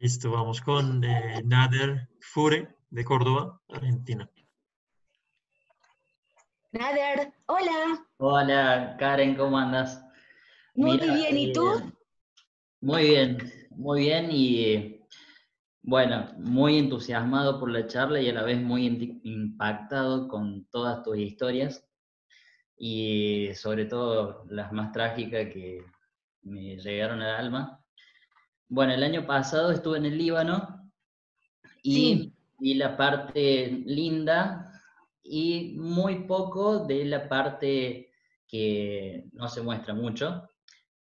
Listo, vamos con Nader Fure, de Córdoba, Argentina. Nader, hola. Hola, Karen, ¿cómo andas? Muy Mira, bien, ¿y tú? muy bien y bueno, muy entusiasmado por la charla y a la vez muy impactado con todas tus historias y sobre todo las más trágicas que me llegaron al alma. Bueno, el año pasado estuve en el Líbano y Sí. vi la parte linda y muy poco de la parte que no se muestra mucho,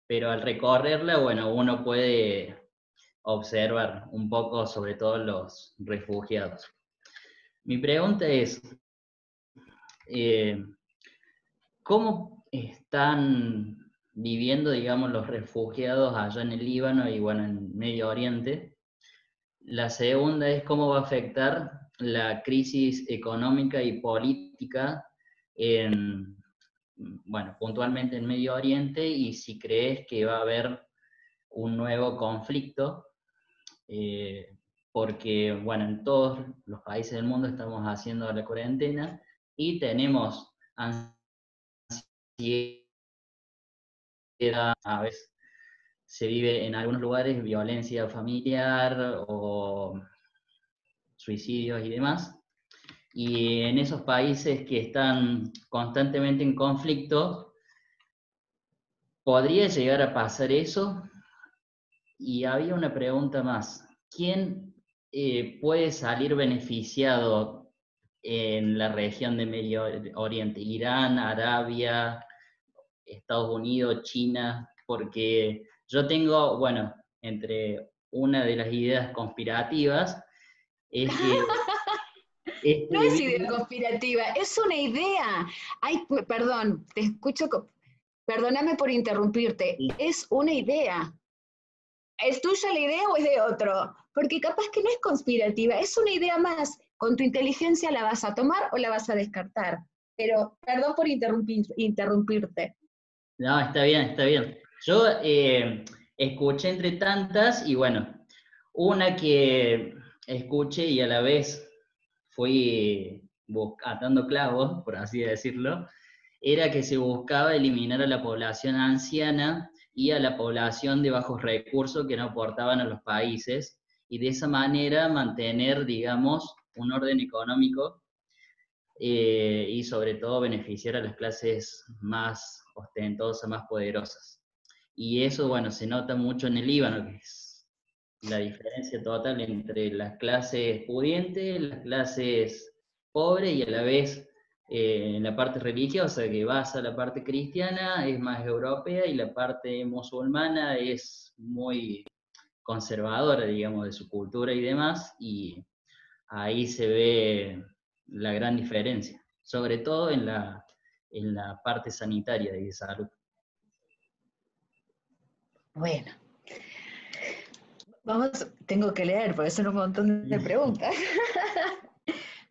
pero al recorrerla, bueno, uno puede observar un poco sobre todo los refugiados. Mi pregunta es, eh, ¿cómo están viviendo, digamos, los refugiados allá en el Líbano y, bueno, en Medio Oriente? La segunda es cómo va a afectar la crisis económica y política en, bueno, puntualmente en Medio Oriente, y si crees que va a haber un nuevo conflicto, porque, bueno, en todos los países del mundo estamos haciendo la cuarentena y tenemos ansiedad, a veces se vive en algunos lugares violencia familiar o suicidios y demás. Y en esos países que están constantemente en conflicto, podría llegar a pasar eso. Y había una pregunta más. ¿Quién puede salir beneficiado en la región de Medio Oriente? ¿Irán, Arabia, Estados Unidos, China? Porque yo tengo, bueno, entre una de las ideas conspirativas es que No este es idea virus... conspirativa, es una idea. Ay, perdón, te escucho, perdóname por interrumpirte, es una idea. ¿Es tuya la idea o es de otro? Porque capaz que no es conspirativa, es una idea más. Con tu inteligencia la vas a tomar o la vas a descartar. Pero perdón por interrumpirte. No, está bien, está bien. Yo escuché entre tantas y bueno, una que escuché y a la vez fui atando clavos, por así decirlo, era que se buscaba eliminar a la población anciana y a la población de bajos recursos que no aportaban a los países, y de esa manera mantener, digamos, un orden económico, y sobre todo beneficiar a las clases más ostentosas, más poderosas. Y eso, bueno, se nota mucho en el Líbano, que es la diferencia total entre las clases pudientes, las clases pobres, y a la vez en la parte religiosa, que vas a la parte cristiana, es más europea, y la parte musulmana es muy conservadora, digamos, de su cultura y demás, y ahí se ve la gran diferencia, sobre todo en la parte sanitaria y de salud. Bueno, tengo que leer porque son un montón de preguntas.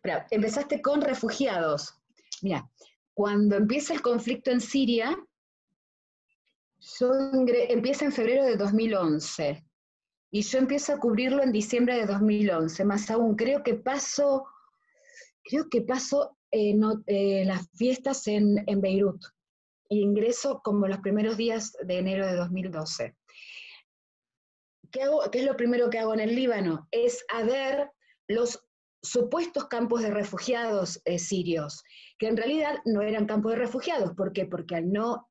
Pero empezaste con refugiados. Mira, cuando empieza el conflicto en Siria, empieza en febrero de 2011 y yo empiezo a cubrirlo en diciembre de 2011. Más aún, creo que paso las fiestas en Beirut e ingreso como los primeros días de enero de 2012. ¿Qué es lo primero que hago en el Líbano? Es a ver los supuestos campos de refugiados sirios, que en realidad no eran campos de refugiados. ¿Por qué? Porque al no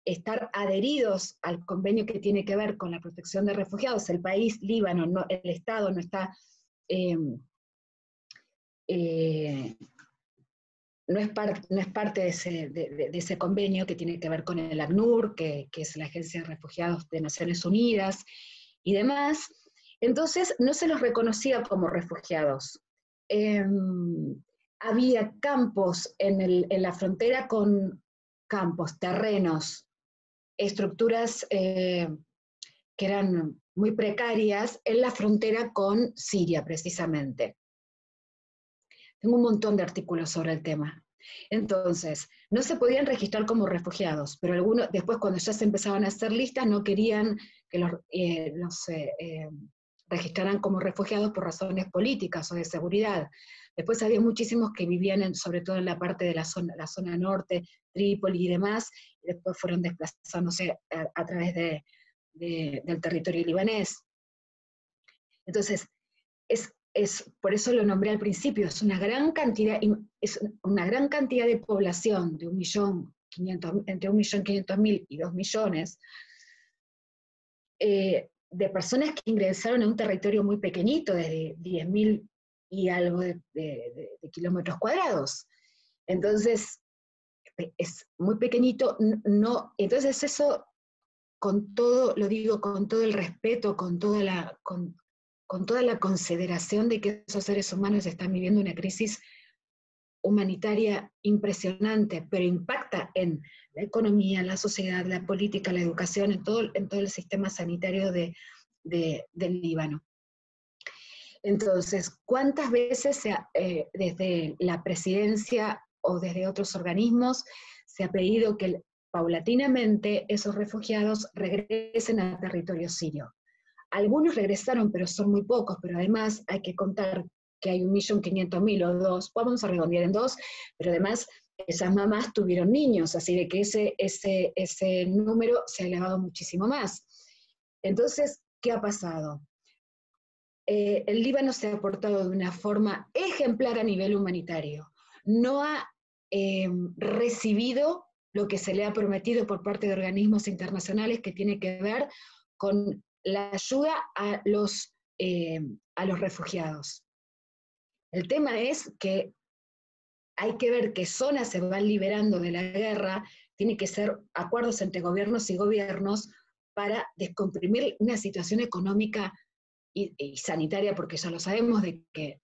estar adheridos al convenio que tiene que ver con la protección de refugiados, el país Líbano, el Estado no está... no es parte de ese convenio que tiene que ver con el ACNUR, que es la Agencia de Refugiados de Naciones Unidas y demás. Entonces no se los reconocía como refugiados. Había campos en la frontera con campos, terrenos, estructuras que eran muy precarias en la frontera con Siria, precisamente. Tengo un montón de artículos sobre el tema. Entonces, no se podían registrar como refugiados, pero algunos, después cuando ya se empezaban a hacer listas, no querían que registraran como refugiados por razones políticas o de seguridad. Después había muchísimos que vivían sobre todo en la parte de la zona norte, Trípoli y demás, y después fueron desplazándose a través del territorio libanés. Entonces, por eso lo nombré al principio, es una gran cantidad de población, de entre 1.500.000 y 2 millones, de personas que ingresaron a un territorio muy pequeñito, de 10.000 y algo de kilómetros cuadrados. Entonces, es muy pequeñito, entonces eso, con todo, lo digo con todo el respeto, con toda la consideración de que esos seres humanos están viviendo una crisis humanitaria impresionante, pero impacta en la economía, la sociedad, la política, la educación, en todo el sistema sanitario del Líbano. Entonces, ¿cuántas veces desde la presidencia o desde otros organismos se ha pedido que paulatinamente esos refugiados regresen al territorio sirio? Algunos regresaron, pero son muy pocos, pero además hay que contar que hay 1.500.000 o 2, vamos a redondear en 2, pero además esas mamás tuvieron niños, así de que ese número se ha elevado muchísimo más. Entonces, ¿qué ha pasado? El Líbano se ha portado de una forma ejemplar a nivel humanitario. No ha recibido lo que se le ha prometido por parte de organismos internacionales que tiene que ver con la ayuda a los refugiados. El tema es que hay que ver qué zonas se van liberando de la guerra, tiene que ser acuerdos entre gobiernos y gobiernos para descomprimir una situación económica y sanitaria, porque ya lo sabemos de que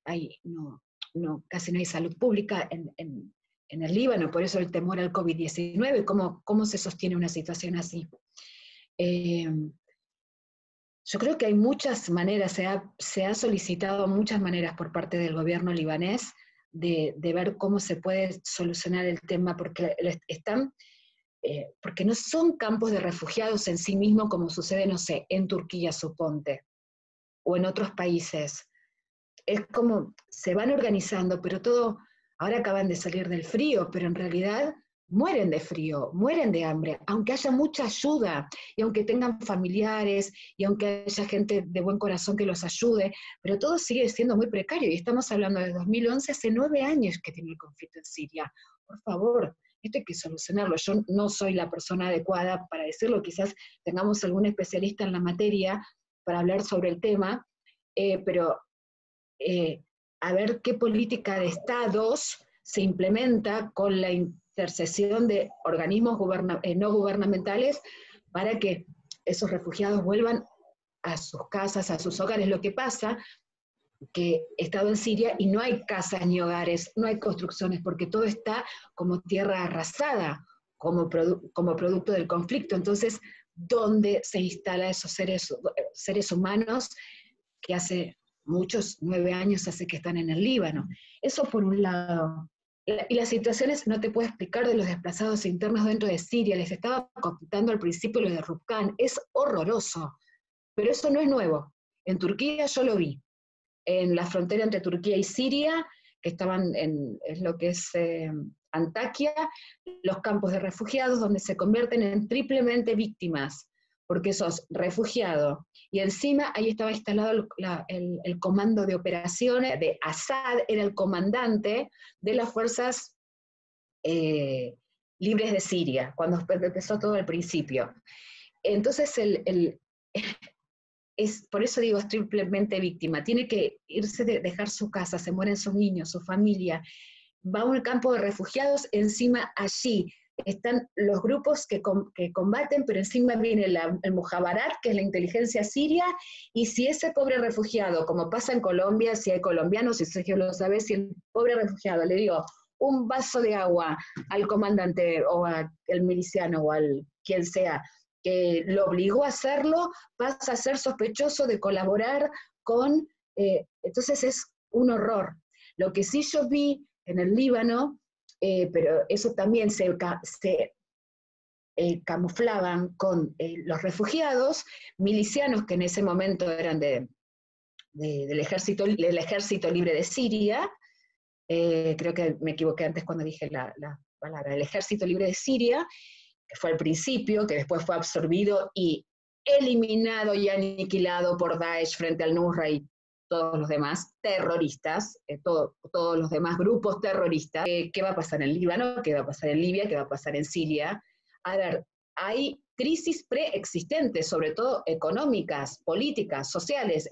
casi no hay salud pública en el Líbano, por eso el temor al COVID-19, ¿cómo se sostiene una situación así? Yo creo que hay muchas maneras, se ha solicitado muchas maneras por parte del gobierno libanés de ver cómo se puede solucionar el tema, porque porque no son campos de refugiados en sí mismos como sucede, no sé, en Turquía, suponte, o en otros países. Es como se van organizando, pero ahora acaban de salir del frío, pero en realidad mueren de frío, mueren de hambre, aunque haya mucha ayuda, y aunque tengan familiares, y aunque haya gente de buen corazón que los ayude, pero todo sigue siendo muy precario, y estamos hablando de 2011, hace 9 años que tiene el conflicto en Siria. Por favor, esto hay que solucionarlo. Yo no soy la persona adecuada para decirlo, quizás tengamos algún especialista en la materia para hablar sobre el tema, pero a ver qué política de estados se implementa con la intercesión de organismos no gubernamentales para que esos refugiados vuelvan a sus casas, a sus hogares. Lo que pasa que he estado en Siria y no hay casas ni hogares, no hay construcciones, porque todo está como tierra arrasada, como producto del conflicto. Entonces, ¿dónde se instalan esos seres humanos que hace 9 años hace que están en el Líbano? Eso por un lado. Y las situaciones, no te puedo explicar, de los desplazados internos dentro de Siria. Les estaba contando al principio lo de Rubkan, es horroroso, pero eso no es nuevo. En Turquía yo lo vi, en la frontera entre Turquía y Siria, que estaban es lo que es Antakya, los campos de refugiados donde se convierten en triplemente víctimas, porque sos refugiado, y encima ahí estaba instalado el comando de operaciones de Assad, era el comandante de las fuerzas libres de Siria, cuando empezó todo al principio. Entonces, por eso digo, es triplemente víctima, tiene que irse, dejar su casa, se mueren sus niños, su familia, va a un campo de refugiados, encima allí están los grupos que combaten, pero encima viene el Mujabarat, que es la inteligencia siria, y si ese pobre refugiado, como pasa en Colombia, si hay colombianos, y Sergio lo sabe, si el pobre refugiado le dio un vaso de agua al comandante, o al miliciano, o al quien sea, que lo obligó a hacerlo, pasa a ser sospechoso de colaborar con... entonces es un horror. Lo que sí yo vi en el Líbano, pero eso también se camuflaban con los refugiados, milicianos que en ese momento eran de del ejército libre de Siria, creo que me equivoqué antes cuando dije la palabra, el ejército libre de Siria, que fue al principio, que después fue absorbido y eliminado y aniquilado por Daesh frente al Nusra y todos los demás terroristas, todos los demás grupos terroristas. ¿Qué va a pasar en Líbano? ¿Qué va a pasar en Libia? ¿Qué va a pasar en Siria? A ver, hay crisis preexistentes, sobre todo económicas, políticas, sociales,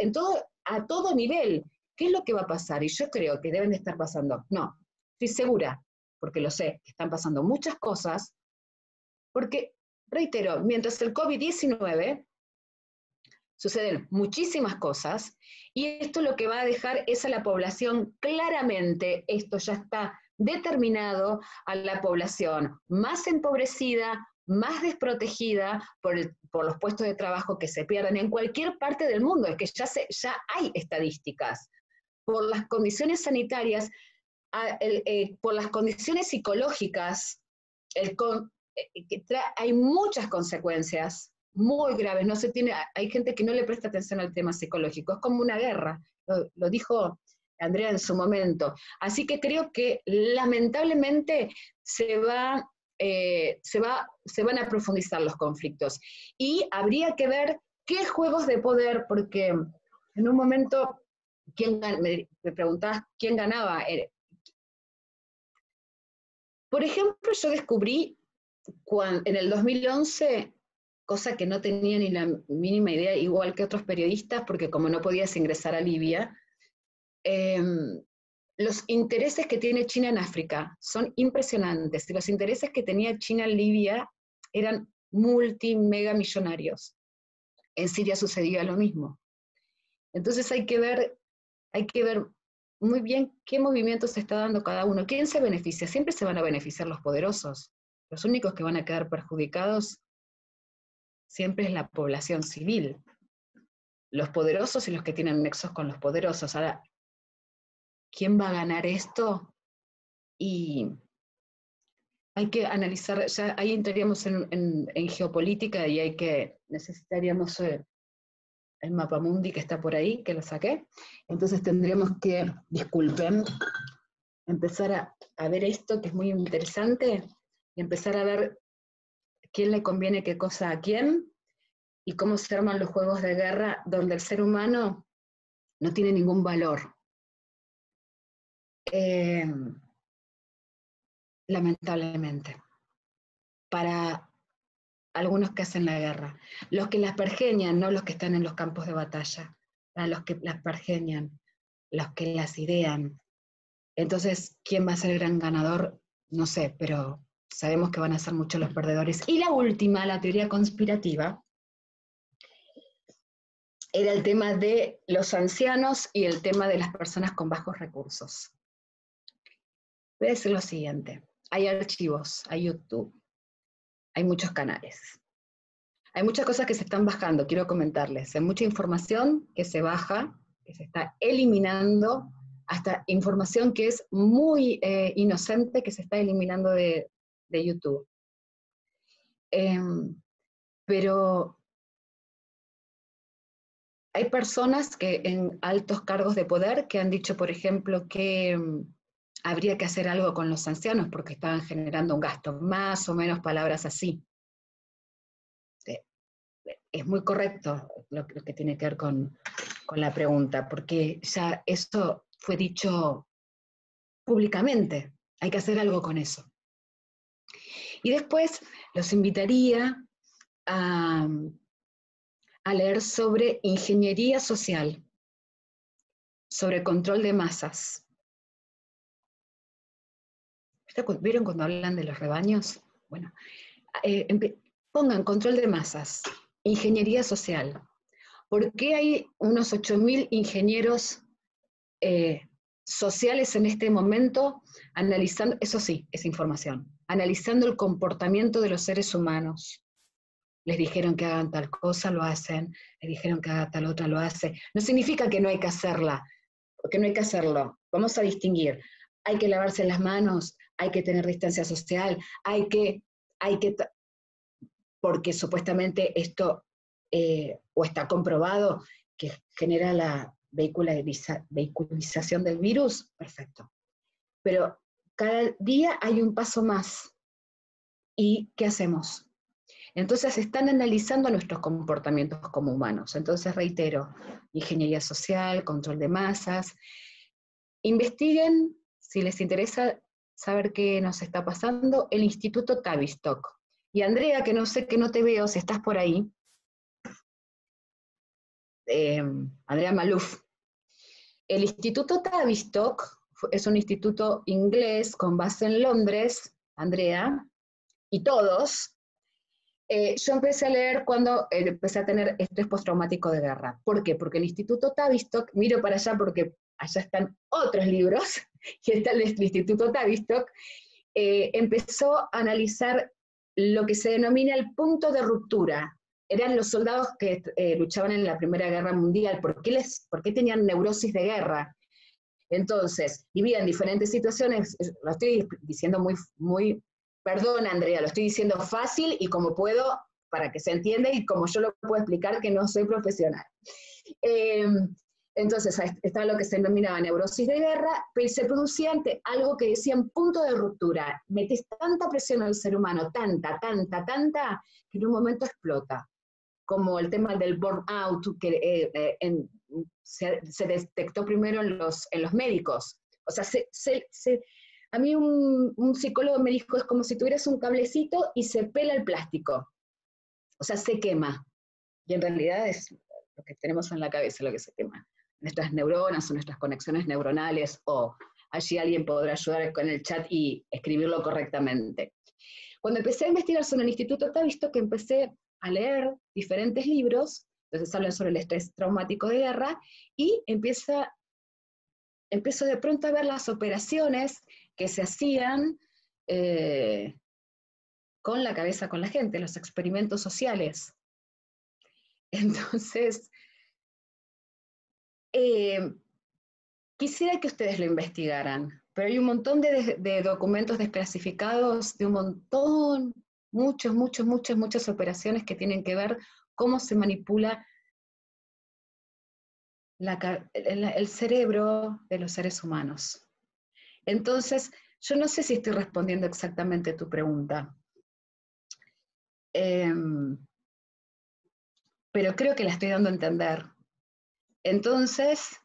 a todo nivel. ¿Qué es lo que va a pasar? Y yo creo que deben de estar pasando. No, estoy segura, porque lo sé, que están pasando muchas cosas, porque, reitero, mientras el COVID-19 suceden muchísimas cosas, y esto lo que va a dejar es a la población claramente, esto ya está determinado, a la población más empobrecida, más desprotegida por los puestos de trabajo que se pierden en cualquier parte del mundo. Es que ya hay estadísticas. Por las condiciones sanitarias, por las condiciones psicológicas, hay muchas consecuencias muy graves. Hay gente que no le presta atención al tema psicológico, es como una guerra, lo dijo Andrea en su momento. Así que creo que lamentablemente se van a profundizar los conflictos. Y habría que ver qué juegos de poder, porque en un momento me preguntabas quién ganaba. Por ejemplo, yo descubrí en el 2011, cosa que no tenía ni la mínima idea, igual que otros periodistas, porque como no podías ingresar a Libia, los intereses que tiene China en África son impresionantes, y los intereses que tenía China en Libia eran mega millonarios. En Siria sucedía lo mismo. Entonces hay que ver muy bien qué movimiento se está dando cada uno. ¿Quién se beneficia? Siempre se van a beneficiar los poderosos. Los únicos que van a quedar perjudicados siempre es la población civil. Los poderosos y los que tienen nexos con los poderosos. Ahora, ¿quién va a ganar esto? Y hay que analizar, ya ahí entraríamos en geopolítica y necesitaríamos el mapamundi que está por ahí, que lo saqué. Entonces tendríamos que, disculpen, empezar a ver esto, que es muy interesante, y empezar a ver quién le conviene qué cosa a quién, y cómo se arman los juegos de guerra donde el ser humano no tiene ningún valor. Lamentablemente, para algunos que hacen la guerra. Los que las pergeñan, no los que están en los campos de batalla, a los que las pergeñan, los que las idean. Entonces, ¿quién va a ser el gran ganador? No sé, pero sabemos que van a ser muchos los perdedores. Y la última, la teoría conspirativa, era el tema de los ancianos y el tema de las personas con bajos recursos. Voy a decir lo siguiente, hay archivos, hay YouTube, hay muchos canales. Hay muchas cosas que se están bajando, quiero comentarles. Hay mucha información que se baja, que se está eliminando, hasta información que es muy inocente que se está eliminando de YouTube. Pero hay personas que en altos cargos de poder que han dicho, por ejemplo, que habría que hacer algo con los ancianos porque estaban generando un gasto, más o menos palabras así. Es muy correcto lo que tiene que ver con la pregunta, porque ya eso fue dicho públicamente, hay que hacer algo con eso. Y después los invitaría a leer sobre ingeniería social, sobre control de masas. ¿Vieron cuando hablan de los rebaños? Bueno, pongan control de masas, ingeniería social. ¿Por qué hay unos 8.000 ingenieros sociales en este momento analizando, eso sí, es información, analizando el comportamiento de los seres humanos? Les dijeron que hagan tal cosa, lo hacen, les dijeron que hagan tal otra, lo hacen. No significa que no hay que hacerla, porque no hay que hacerlo. Vamos a distinguir. Hay que lavarse las manos, hay que tener distancia social, porque supuestamente esto, o está comprobado, que genera vehiculización del virus, perfecto. Pero cada día hay un paso más. ¿Y qué hacemos? Entonces están analizando nuestros comportamientos como humanos. Entonces reitero, ingeniería social, control de masas. Investiguen, si les interesa saber qué nos está pasando, el Instituto Tavistock. Y Andrea, que no sé, que no te veo, si estás por ahí, Andrea Maluf. El Instituto Tavistock es un instituto inglés con base en Londres, Andrea, y todos. Yo empecé a leer cuando empecé a tener estrés postraumático de guerra. ¿Por qué? Porque el Instituto Tavistock, miro para allá porque allá están otros libros, y está el Instituto Tavistock, empezó a analizar lo que se denomina el punto de ruptura. Eran los soldados que luchaban en la Primera Guerra Mundial. ¿Por qué tenían neurosis de guerra? Entonces, vivían diferentes situaciones. Lo estoy diciendo muy, perdón Andrea, lo estoy diciendo fácil y como puedo, para que se entienda y como yo lo puedo explicar, que no soy profesional. Entonces, está lo que se denominaba neurosis de guerra, pero se producía ante algo que decían punto de ruptura. Metes tanta presión al ser humano, tanta, que en un momento explota. Como el tema del burnout, que se detectó primero en los médicos. O sea, a mí un psicólogo me dijo, es como si tuvieras un cablecito y se pela el plástico. O sea, se quema. Y en realidad es lo que tenemos en la cabeza lo que se quema. Nuestras neuronas o nuestras conexiones neuronales, o allí alguien podrá ayudar con el chat y escribirlo correctamente. Cuando empecé a investigar sobre el Instituto Tavistock, que empecé a leer diferentes libros, entonces hablan sobre el estrés traumático de guerra, y empiezo de pronto a ver las operaciones que se hacían con la cabeza, con la gente, los experimentos sociales. Entonces, quisiera que ustedes lo investigaran, pero hay un montón de documentos desclasificados, de un montón, muchas operaciones que tienen que ver cómo se manipula el cerebro de los seres humanos. Entonces, yo no sé si estoy respondiendo exactamente a tu pregunta, pero creo que la estoy dando a entender. Entonces,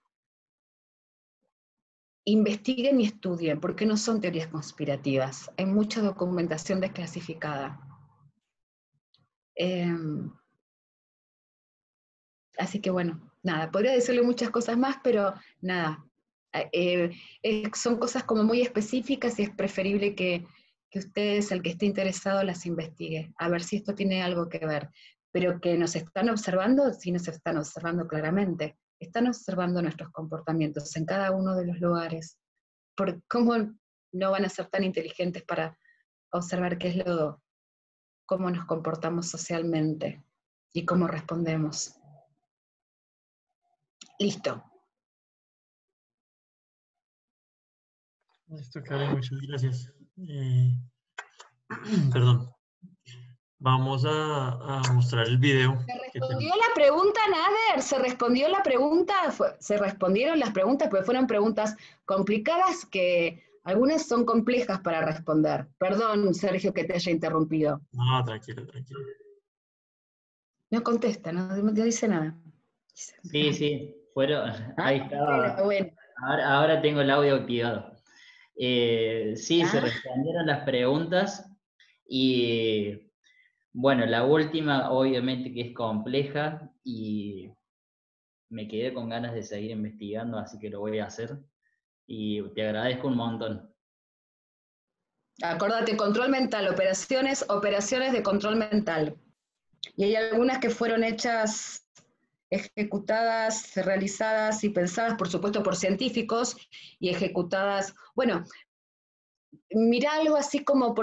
investiguen y estudien, porque no son teorías conspirativas. Hay mucha documentación desclasificada. Así que bueno, nada, podría decirle muchas cosas más, pero nada, son cosas como muy específicas y es preferible que ustedes, el que esté interesado, las investigue, a ver si esto tiene algo que ver. Pero que nos están observando, sí nos están observando claramente, están observando nuestros comportamientos en cada uno de los lugares. ¿Cómo no van a ser tan inteligentes para observar cómo nos comportamos socialmente y cómo respondemos? Listo. Listo, Karen, muchas gracias. Perdón. Vamos a mostrar el video. ¿Se respondió la pregunta, Nader? ¿Se respondió la pregunta? ¿Se respondieron las preguntas? Porque fueron preguntas complicadas que algunas son complejas para responder. Perdón, Sergio, que te haya interrumpido. No, tranquilo. No contesta, no dice nada. Sí, fueron, ahí estaba. Bueno. Ahora tengo el audio activado. Sí, se respondieron las preguntas y bueno, la última obviamente que es compleja y me quedé con ganas de seguir investigando, así que lo voy a hacer y te agradezco un montón. Acordate, control mental, operaciones de control mental. Y hay algunas que fueron hechas, ejecutadas, realizadas y pensadas, por supuesto, por científicos, y ejecutadas, bueno, mira algo así como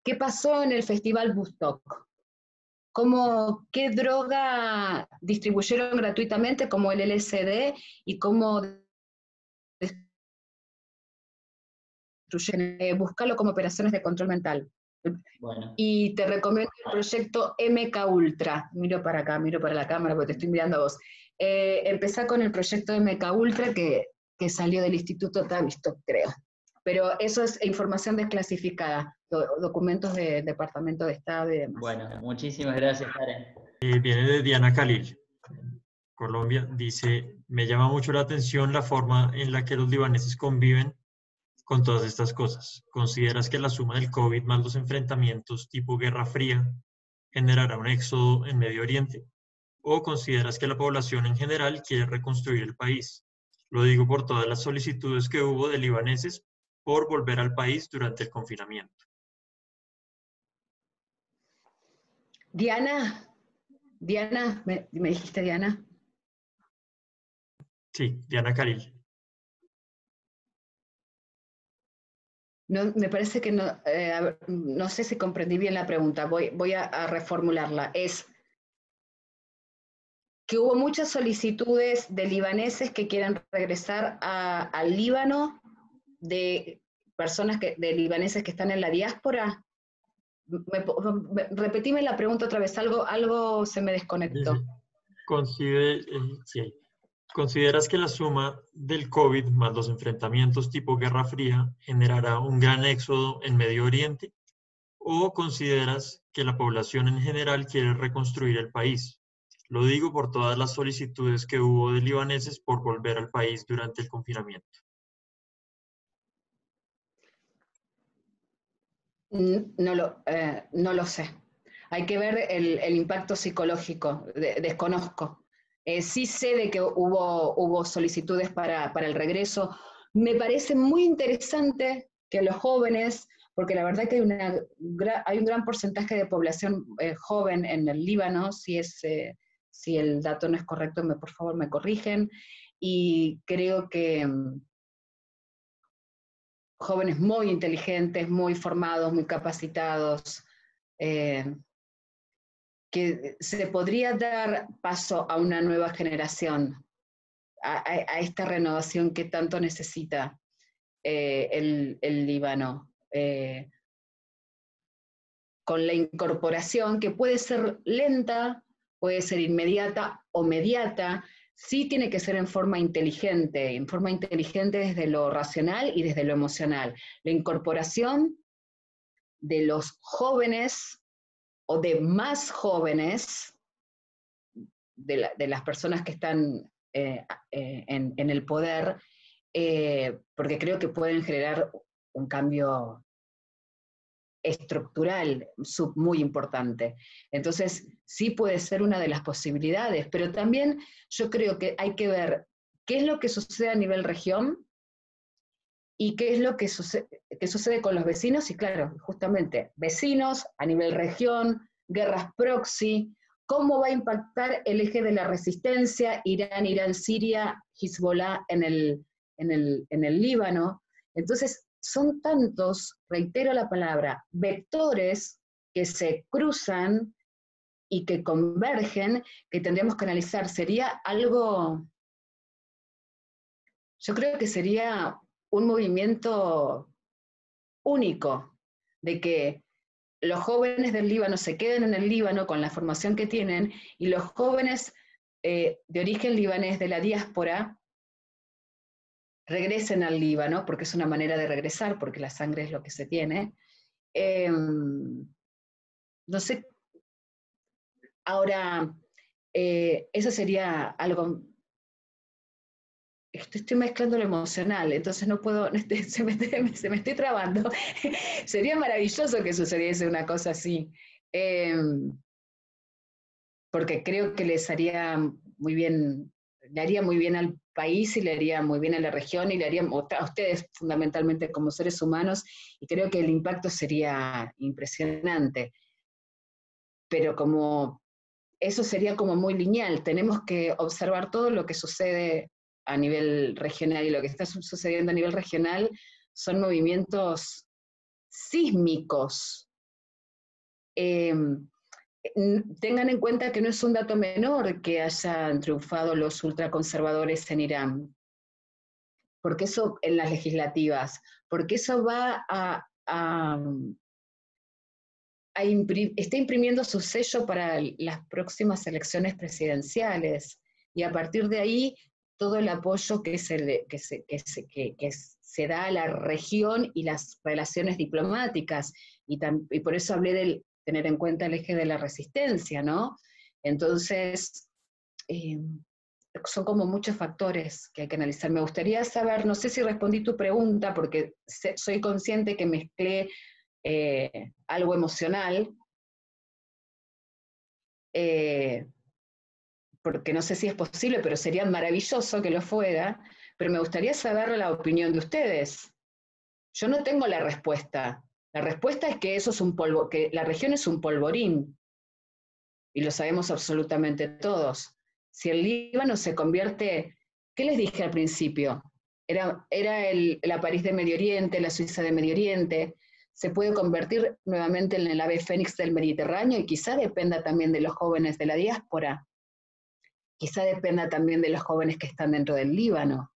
¿qué pasó en el Festival Woodstock? ¿Qué droga distribuyeron gratuitamente como el LSD y cómo destruyeron? Buscarlo como operaciones de control mental. Bueno, Y te recomiendo el proyecto MK Ultra. Miro para acá, miro para la cámara porque te estoy mirando a vos. Empezá con el proyecto MK Ultra que salió del Instituto Tavistock, creo. Pero eso es información desclasificada, documentos del Departamento de Estado y demás. bueno, muchísimas gracias, Karen. Viene de Diana Khalil, Colombia. Dice, me llama mucho la atención la forma en la que los libaneses conviven con todas estas cosas. ¿Consideras que la suma del COVID más los enfrentamientos tipo Guerra Fría generará un éxodo en Medio Oriente? ¿O consideras que la población en general quiere reconstruir el país? Lo digo por todas las solicitudes que hubo de libaneses por volver al país durante el confinamiento. Diana, ¿me dijiste Diana? Sí, Diana Khalil. No, me parece que no, no sé si comprendí bien la pregunta, voy a reformularla. Es que hubo muchas solicitudes de libaneses que quieran regresar al Líbano, de personas de libaneses que están en la diáspora. Repetime la pregunta otra vez, algo se me desconectó. Sí. ¿Consideras que la suma del COVID más los enfrentamientos tipo Guerra Fría generará un gran éxodo en Medio Oriente? ¿O consideras que la población en general quiere reconstruir el país? Lo digo por todas las solicitudes que hubo de libaneses por volver al país durante el confinamiento. No lo sé. Hay que ver el impacto psicológico, desconozco. Sí sé de que hubo solicitudes para el regreso. Me parece muy interesante que los jóvenes, porque la verdad que hay un gran porcentaje de población joven en el Líbano, si el dato no es correcto, por favor me corrigen, y creo que jóvenes muy inteligentes, muy formados, muy capacitados, que se podría dar paso a una nueva generación, a esta renovación que tanto necesita el Líbano, con la incorporación que puede ser lenta, puede ser inmediata o mediata, sí tiene que ser en forma inteligente desde lo racional y desde lo emocional. La incorporación de los jóvenes o de más jóvenes, de las personas que están en el poder, porque creo que pueden generar un cambio estructural muy importante. Entonces, sí puede ser una de las posibilidades, pero también yo creo que hay que ver qué es lo que sucede a nivel región y qué es lo que sucede con los vecinos, y claro, justamente, vecinos a nivel región, guerras proxy, cómo va a impactar el eje de la resistencia, Irán, Siria, Hezbollah en el Líbano. Entonces, son tantos, reitero la palabra, vectores que se cruzan y que convergen, que tendríamos que analizar. Sería algo, yo creo que sería un movimiento único, de que los jóvenes del Líbano se queden en el Líbano con la formación que tienen y los jóvenes de origen libanés de la diáspora regresen al Líbano, porque es una manera de regresar, porque la sangre es lo que se tiene. No sé, ahora, eso sería algo. Estoy mezclando lo emocional, entonces no puedo, se me estoy trabando. Sería maravilloso que sucediese una cosa así, porque creo que les haría muy bien, le haría muy bien al país y le haría muy bien a la región y le haría a ustedes fundamentalmente como seres humanos, y creo que el impacto sería impresionante. Pero como eso sería como muy lineal, tenemos que observar todo lo que sucede a nivel regional, y lo que está sucediendo a nivel regional son movimientos sísmicos. Tengan en cuenta que no es un dato menor que hayan triunfado los ultraconservadores en Irán, porque eso en las legislativas, porque eso va a está imprimiendo su sello para las próximas elecciones presidenciales. Y a partir de ahí, todo el apoyo que se da a la región y las relaciones diplomáticas. Y por eso hablé de tener en cuenta el eje de la resistencia, ¿no? Entonces, son como muchos factores que hay que analizar. Me gustaría saber, no sé si respondí tu pregunta, porque soy consciente que mezclé algo emocional, porque no sé si es posible, pero sería maravilloso que lo fuera, pero me gustaría saber la opinión de ustedes. Yo no tengo la respuesta. La respuesta es que eso es que la región es un polvorín, y lo sabemos absolutamente todos. Si el Líbano se convierte, ¿qué les dije al principio? Era la París de Medio Oriente, la Suiza de Medio Oriente, se puede convertir nuevamente en el ave fénix del Mediterráneo, y quizá dependa también de los jóvenes de la diáspora, quizá dependa también de los jóvenes que están dentro del Líbano.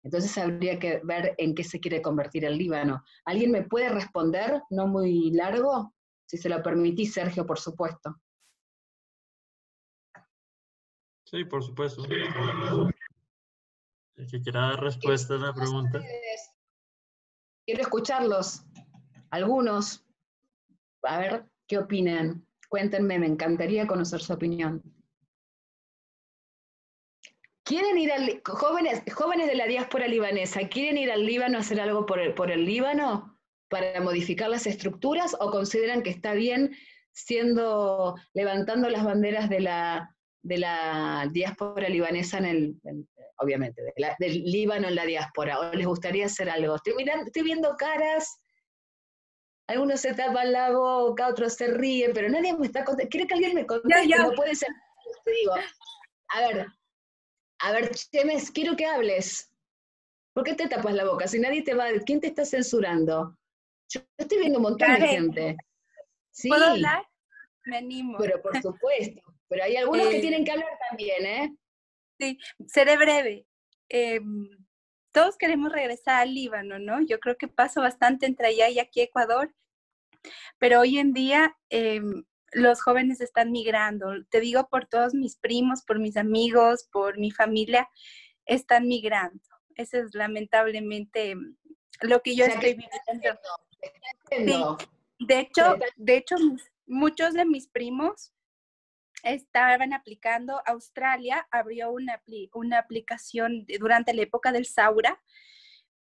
Entonces habría que ver en qué se quiere convertir el Líbano. ¿Alguien me puede responder? No muy largo, si se lo permitís, Sergio, por supuesto. Sí, por supuesto. El que quiera dar respuesta a la pregunta. Quiero escucharlos, algunos. A ver, ¿qué opinan? Cuéntenme, me encantaría conocer su opinión. ¿Quieren ir jóvenes de la diáspora libanesa, quieren ir al Líbano a hacer algo por el Líbano para modificar las estructuras, o consideran que está bien levantando las banderas de la diáspora libanesa obviamente, del Líbano en la diáspora, o les gustaría hacer algo? Estoy viendo caras, algunos se tapan la boca, otros se ríen, pero nadie me está contestando. ¿Quiere que alguien me conteste? No puede ser. Te digo, a ver, Chemes, quiero que hables. ¿Por qué te tapas la boca? Si nadie te va, ¿quién te está censurando? Yo estoy viendo un montón de gente. Sí, ¿Puedo hablar? Me animo. Pero por supuesto. Pero hay algunos que tienen que hablar también, ¿eh? Sí, seré breve. Todos queremos regresar al Líbano, ¿no? Yo creo que paso bastante entre allá y aquí Ecuador, pero hoy en día los jóvenes están migrando. Te digo, por todos mis primos, por mis amigos, por mi familia, están migrando. Eso es lamentablemente lo que yo estoy viviendo. Sí. De hecho, muchos de mis primos estaban aplicando. Australia abrió una aplicación durante la época del Saura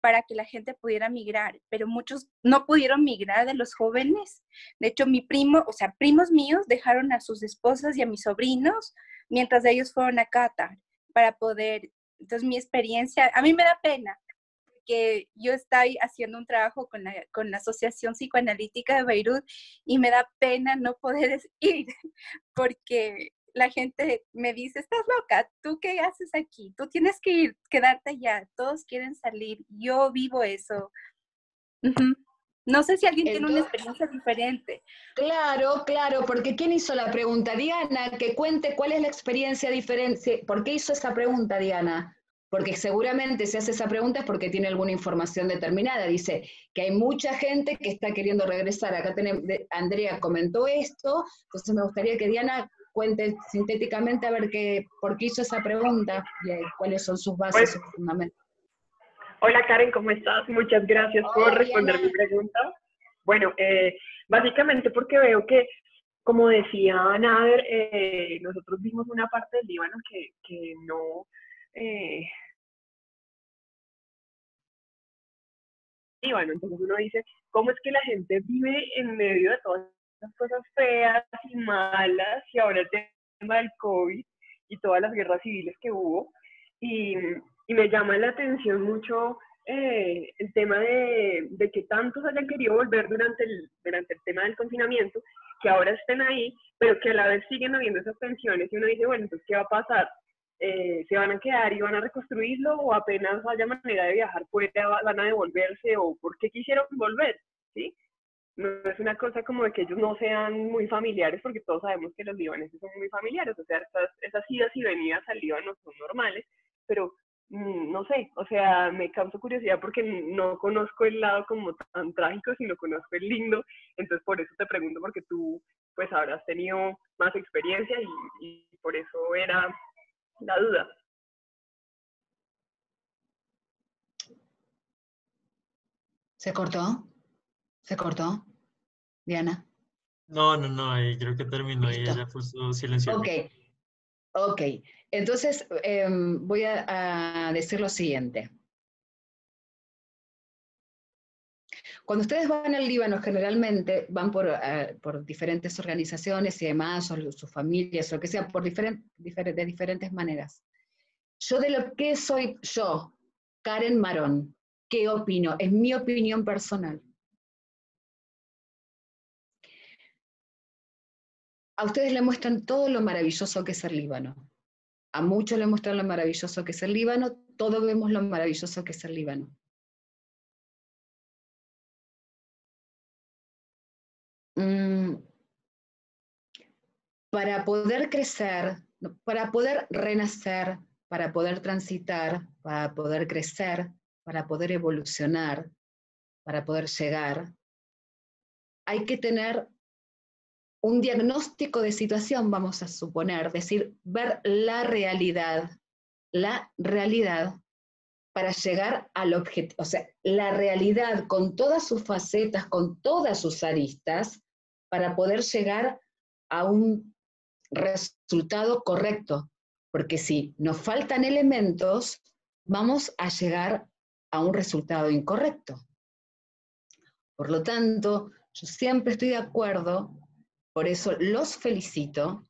para que la gente pudiera migrar, pero muchos no pudieron migrar de los jóvenes. De hecho, primos míos dejaron a sus esposas y a mis sobrinos mientras ellos fueron a Qatar para poder. Entonces, mi experiencia, a mí me da pena, que yo estoy haciendo un trabajo con la Asociación Psicoanalítica de Beirut y me da pena no poder ir, porque la gente me dice, estás loca, ¿tú qué haces aquí? Tú tienes que quedarte allá, todos quieren salir, yo vivo eso. No sé si alguien tiene una experiencia diferente. Claro, porque ¿quién hizo la pregunta? Diana, que cuente cuál es la experiencia diferente. ¿Por qué hizo esa pregunta, Diana? Porque seguramente si hace esa pregunta es porque tiene alguna información determinada. Dice que hay mucha gente que está queriendo regresar. Acá Andrea comentó esto, entonces me gustaría que Diana cuente sintéticamente a ver por qué hizo esa pregunta y cuáles son sus bases, sus fundamentos. Hola Karen, ¿cómo estás? Muchas gracias por responder mi pregunta. Bueno, básicamente porque veo que, como decía Nader, nosotros vimos una parte del Líbano que no... Líbano, entonces uno dice, ¿cómo es que la gente vive en medio de todas esas cosas feas y malas, y ahora el tema del COVID y todas las guerras civiles que hubo? Y me llama la atención mucho el tema de que tantos hayan querido volver durante el tema del confinamiento, que ahora estén ahí, pero que a la vez siguen habiendo esas tensiones, y uno dice, bueno, entonces, ¿qué va a pasar? ¿Se van a quedar y van a reconstruirlo, o apenas haya manera de viajar fuera van a devolverse, o por qué quisieron volver? ¿Sí? No es una cosa como de que ellos no sean muy familiares, porque todos sabemos que los libaneses son muy familiares, o sea, esas idas y venidas al Líbano son normales, pero no sé, o sea, me causa curiosidad porque no conozco el lado como tan trágico, sino conozco el lindo, entonces por eso te pregunto, porque tú pues habrás tenido más experiencia y por eso era la duda. ¿Se cortó? ¿Se cortó? Diana. No, ahí creo que terminó y Listo. ella puso silencioso. Ok. Entonces voy a decir lo siguiente. Cuando ustedes van al Líbano, generalmente van por diferentes organizaciones y demás, o sus familias, o lo que sea, de diferentes maneras. Yo de lo que soy yo, Karen Marón, ¿qué opino? Es mi opinión personal. A ustedes le muestran todo lo maravilloso que es el Líbano. A muchos le muestran lo maravilloso que es el Líbano, todos vemos lo maravilloso que es el Líbano. Para poder crecer, para poder renacer, para poder transitar, para poder crecer, para poder evolucionar, para poder llegar, hay que tener un diagnóstico de situación, vamos a suponer, decir, ver la realidad para llegar al objetivo, o sea, la realidad con todas sus facetas, con todas sus aristas, para poder llegar a un resultado correcto, porque si nos faltan elementos, vamos a llegar a un resultado incorrecto. Por lo tanto, yo siempre estoy de acuerdo, por eso los felicito,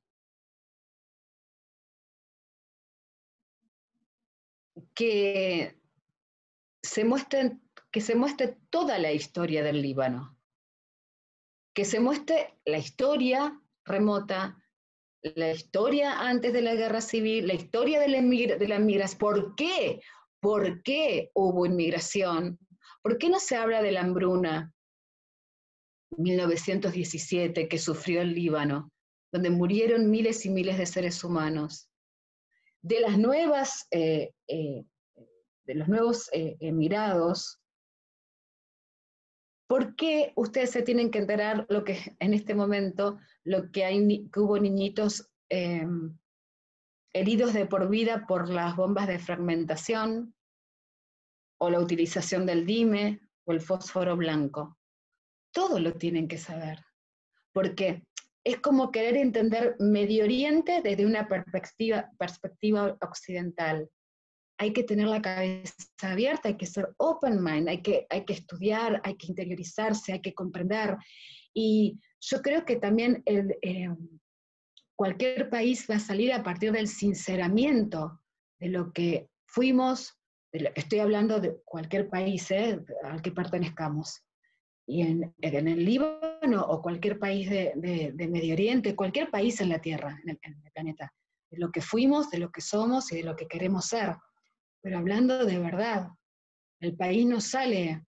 que se muestre toda la historia del Líbano, que se muestre la historia remota, la historia antes de la guerra civil, la historia de la migración. ¿Por qué? ¿Por qué hubo inmigración? ¿Por qué no se habla de la hambruna 1917 que sufrió el Líbano, donde murieron miles y miles de seres humanos? De las nuevas, de los nuevos Emirados, ¿por qué ustedes se tienen que enterar lo que en este momento, que hubo niñitos heridos de por vida por las bombas de fragmentación o la utilización del dime o el fósforo blanco? Todo lo tienen que saber, porque es como querer entender Medio Oriente desde una perspectiva occidental. Hay que tener la cabeza abierta, hay que ser open mind, hay que estudiar, hay que interiorizarse, hay que comprender. Y yo creo que también cualquier país va a salir a partir del sinceramiento de lo que fuimos, estoy hablando de cualquier país al que pertenezcamos. Y en el Líbano o cualquier país de Medio Oriente, cualquier país en la Tierra, en el planeta, de lo que fuimos, de lo que somos y de lo que queremos ser. Pero hablando de verdad, el país no sale,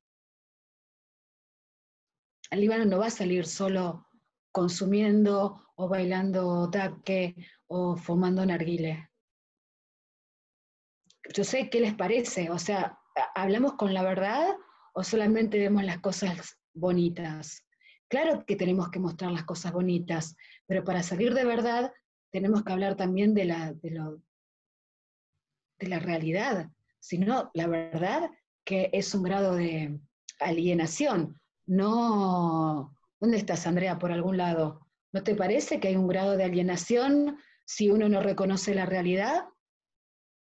el Líbano no va a salir solo consumiendo o bailando taque o fumando narguilé. Yo sé qué les parece, o sea, ¿hablamos con la verdad o solamente vemos las cosas bonitas? Claro que tenemos que mostrar las cosas bonitas, pero para salir de verdad tenemos que hablar también de la realidad. Si no, la verdad que es un grado de alienación. No, ¿dónde estás, Andrea? Por algún lado. ¿No te parece que hay un grado de alienación si uno no reconoce la realidad?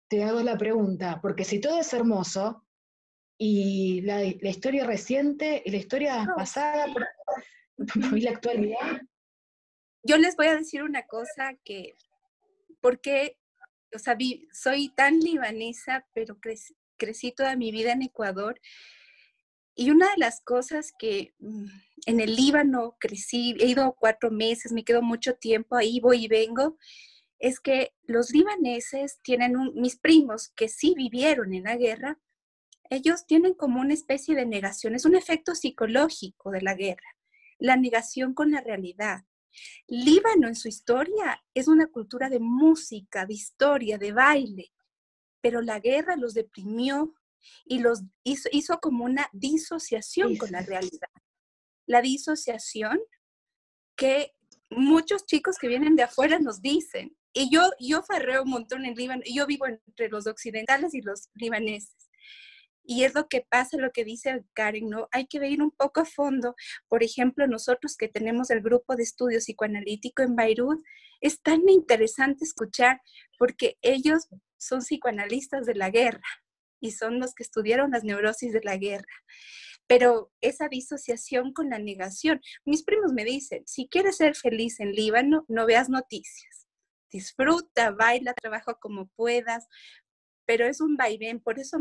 Te hago la pregunta, porque si todo es hermoso y la historia reciente y la historia pasada y la actualidad. Yo les voy a decir una cosa que, porque, o sea, soy tan libanesa, pero crecí toda mi vida en Ecuador. Y una de las cosas que en el Líbano crecí, he ido 4 meses, me quedo mucho tiempo ahí, voy y vengo, es que los libaneses tienen mis primos que sí vivieron en la guerra, ellos tienen como una especie de negación, es un efecto psicológico de la guerra, la negación con la realidad. Líbano en su historia es una cultura de música, de historia, de baile. pero la guerra los deprimió y los hizo como una disociación con la realidad. La disociación que muchos chicos que vienen de afuera nos dicen. Y yo farreo un montón en Líbano, yo vivo entre los occidentales y los libaneses. Y es lo que pasa, lo que dice Karen, ¿no? Hay que ir un poco a fondo. Por ejemplo, nosotros que tenemos el grupo de estudio psicoanalítico en Beirut, es tan interesante escuchar porque ellos son psicoanalistas de la guerra y son los que estudiaron las neurosis de la guerra. Pero esa disociación con la negación. Mis primos me dicen, si quieres ser feliz en Líbano, no veas noticias. Disfruta, baila, trabaja como puedas, pero es un vaivén. Por eso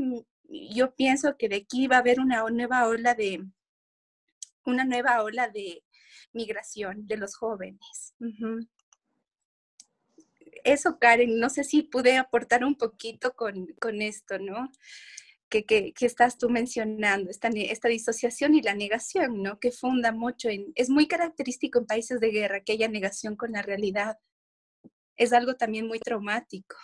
yo pienso que de aquí va a haber una nueva ola de migración de los jóvenes. Eso, Karen, no sé si pude aportar un poquito con esto, ¿no? Que estás tú mencionando, esta disociación y la negación, ¿no? Que funda mucho es muy característico en países de guerra que haya negación con la realidad. Es algo también muy traumático.